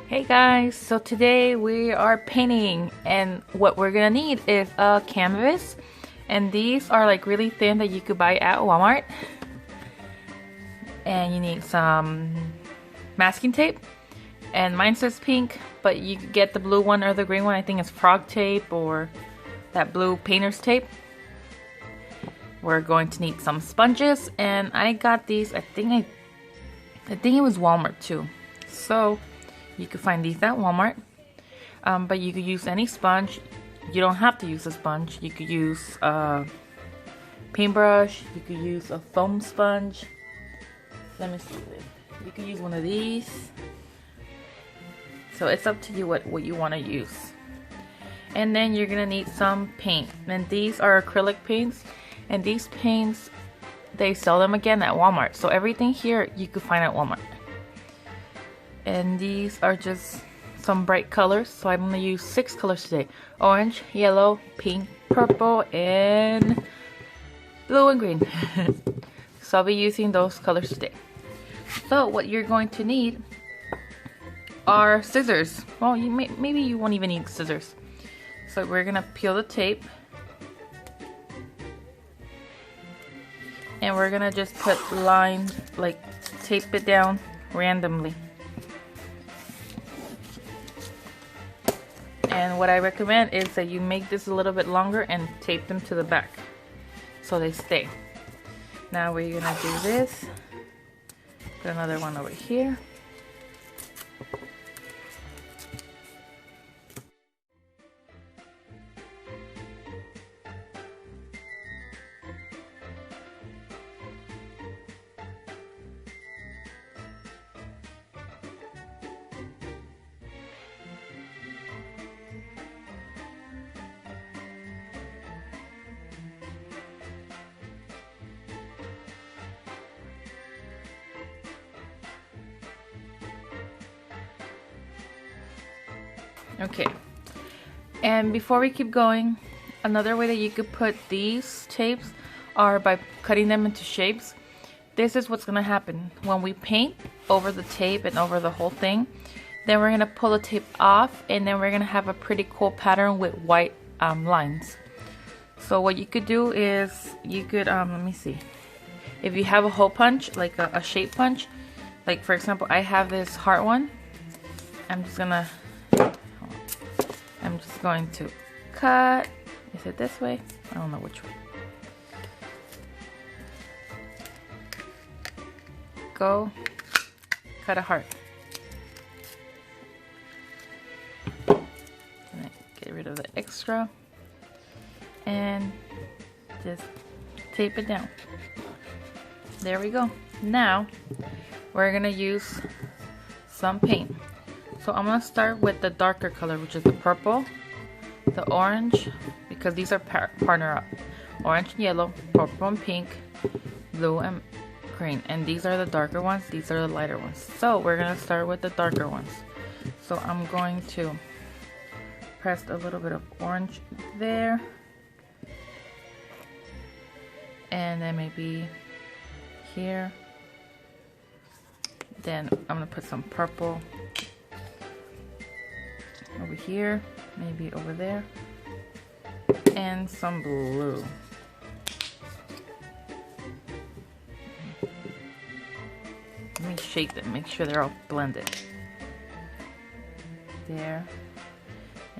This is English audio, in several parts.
Hey guys, so today we are painting and what we're gonna need is a canvas, and these are like really thin that you could buy at Walmart. And you need some masking tape, and mine says pink, but you could get the blue one or the green one. I think it's frog tape or that blue painter's tape. We're going to need some sponges, and I got these, I think it was Walmart too. So you could find these at Walmart, but you could use any sponge. You don't have to use a sponge. You could use a paintbrush. You could use a foam sponge. Let me see. You could use one of these. So it's up to you what you want to use. And then you're gonna need some paint. And these are acrylic paints. And these paints, they sell them again at Walmart. So everything here you could find at Walmart. And these are just some bright colors, so I'm going to use 6 colors today: orange, yellow, pink, purple, and blue and green. So I'll be using those colors today. So what you're going to need are scissors. Well, maybe you won't even need scissors. So we're going to peel the tape, and we're going to just put lines, like tape it down randomly. And what I recommend is that you make this a little bit longer and tape them to the back so they stay. Now we're gonna do this. Put another one over here. Okay, and before we keep going, another way that you could put these tapes are by cutting them into shapes. This is what's gonna happen when we paint over the tape and over the whole thing. Then we're gonna pull the tape off, and then we're gonna have a pretty cool pattern with white lines. So what you could do is you could let me see, if you have a hole punch, like a shape punch, like for example I have this heart one. I'm just going to cut. Is it this way? I don't know which way. Go cut a heart. And get rid of the extra and just tape it down. There we go. Now we're gonna use some paint. So I'm gonna start with the darker color, which is the purple, the orange, because these are partner up. Orange and yellow, purple and pink, blue and green. And these are the darker ones, these are the lighter ones. So we're gonna start with the darker ones. So I'm going to press a little bit of orange there. And then maybe here. Then I'm gonna put some purple over here, maybe over there, and some blue. Let me shake them, make sure they're all blended. There,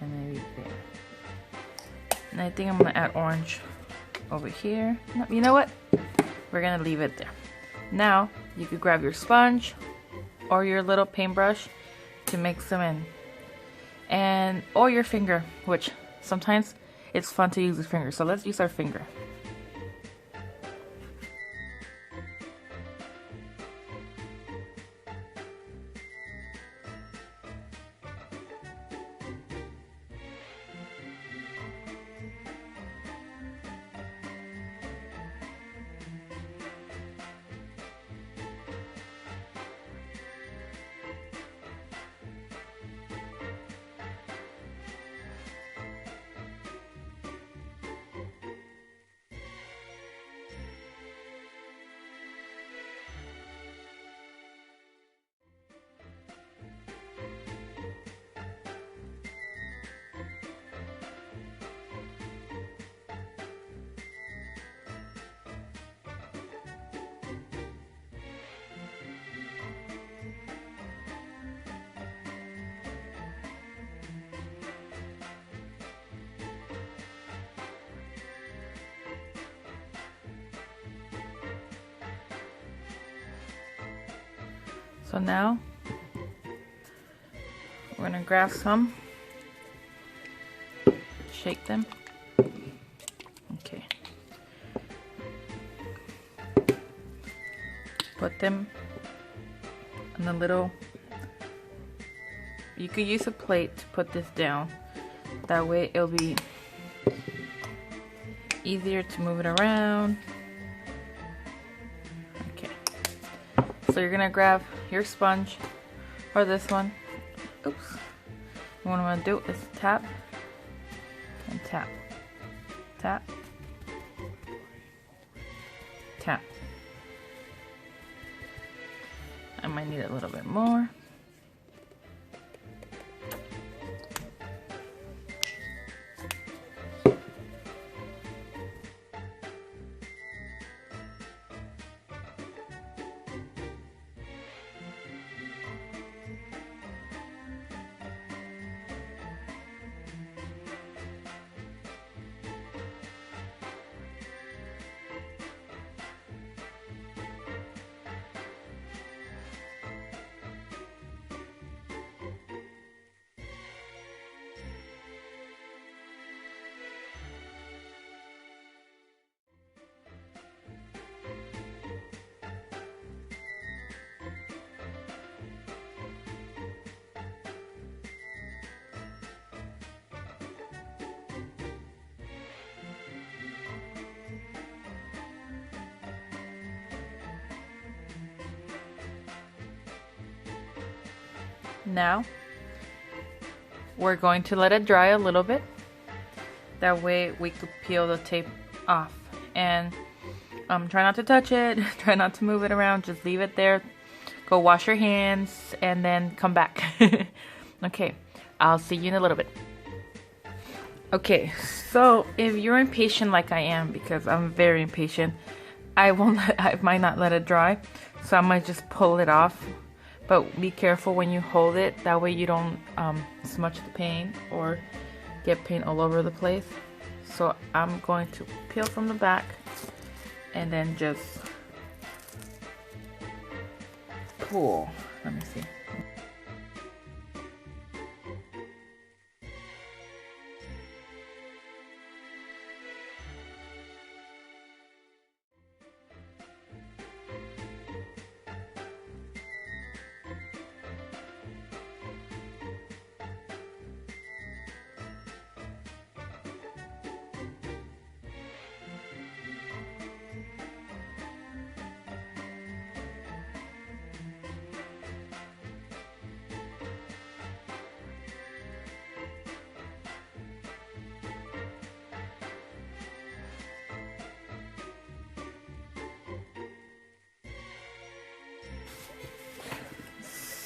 and maybe there. And I think I'm gonna add orange over here. No, you know what? We're gonna leave it there. Now, you could grab your sponge or your little paintbrush to mix them in. Or your finger, which sometimes it's fun to use the finger. So let's use our finger. So now we're gonna grab some, shake them. Okay. Put them in the little, you could use a plate to put this down. That way it'll be easier to move it around. Okay. So you're gonna grab your sponge or this one. Oops. What I'm gonna do is tap and tap, tap, tap. I might need a little bit more. Now we're going to let it dry a little bit. That way we could peel the tape off. And try not to touch it, try not to move it around, just leave it there. Go wash your hands and then come back. Okay, I'll see you in a little bit. Okay, so if you're impatient like I am, because I'm very impatient, I might not let it dry, so I might just pull it off. But be careful when you hold it, that way you don't smudge the paint or get paint all over the place. So I'm going to peel from the back and then just pull. Let me see.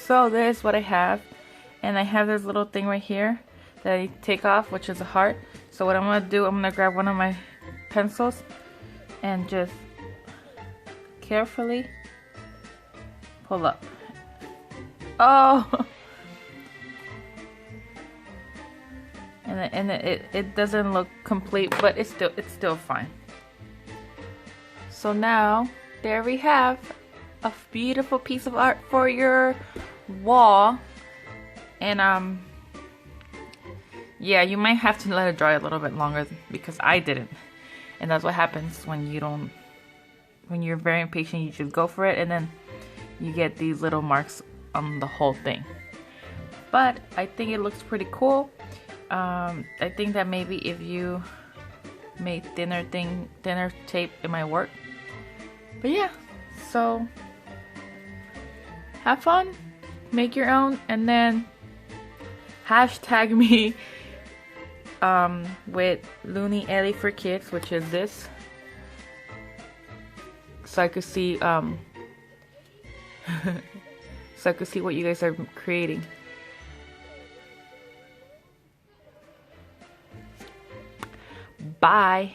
So this is what I have, and I have this little thing right here that I take off, which is a heart. So what I'm gonna do, I'm gonna grab one of my pencils and just carefully pull up. Oh, and it doesn't look complete, but it's still fine. So now there we have a beautiful piece of art for your wall. And yeah, you might have to let it dry a little bit longer because I didn't. And that's what happens when you're very impatient. You just go for it and then you get these little marks on the whole thing. But I think it looks pretty cool. I think that maybe if you made thinner tape, it might work. But yeah, so have fun, make your own, and then hashtag me with Loonyeli for kids, which is this, so I could see so I could see what you guys are creating. Bye.